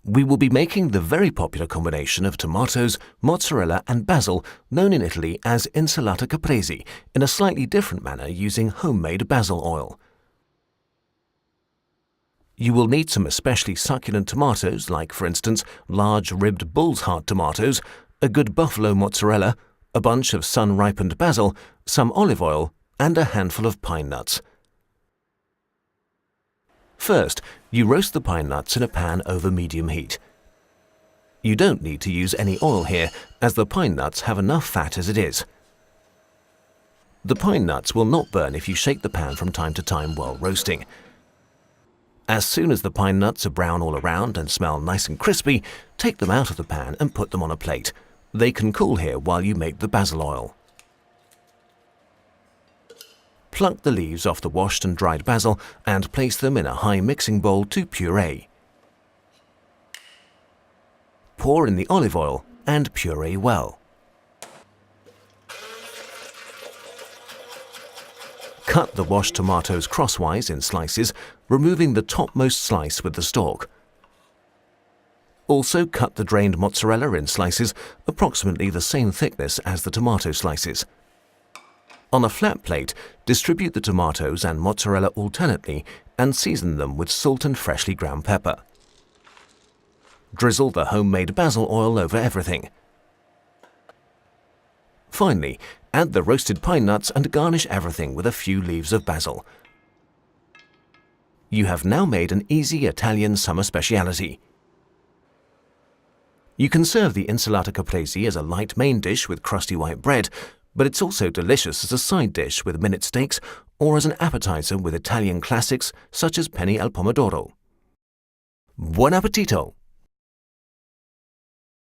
We will be making the very popular combination of tomatoes, mozzarella and basil, known in Italy as Insalata Caprese, in a slightly different manner using homemade basil oil. You will need some especially succulent tomatoes, like for instance large ribbed bull's heart tomatoes, a good buffalo mozzarella, a bunch of sun-ripened basil, some olive oil, and a handful of pine nuts. First, you roast the pine nuts in a pan over medium heat. You don't need to use any oil here, as the pine nuts have enough fat as it is. The pine nuts will not burn if you shake the pan from time to time while roasting. As soon as the pine nuts are brown all around and smell nice and crispy, take them out of the pan and put them on a plate. They can cool here while you make the basil oil. Pluck the leaves off the washed and dried basil and place them in a high mixing bowl to puree. Pour in the olive oil and puree well. Cut the washed tomatoes crosswise in slices, removing the topmost slice with the stalk. Also cut the drained mozzarella in slices approximately the same thickness as the tomato slices. On a flat plate, distribute the tomatoes and mozzarella alternately and season them with salt and freshly ground pepper. Drizzle the homemade basil oil over everything. Finally, add the roasted pine nuts and garnish everything with a few leaves of basil. You have now made an easy Italian summer speciality. You can serve the Insalata Caprese as a light main dish with crusty white bread, but it's also delicious as a side dish with minute steaks or as an appetizer with Italian classics such as penne al pomodoro. Buon appetito!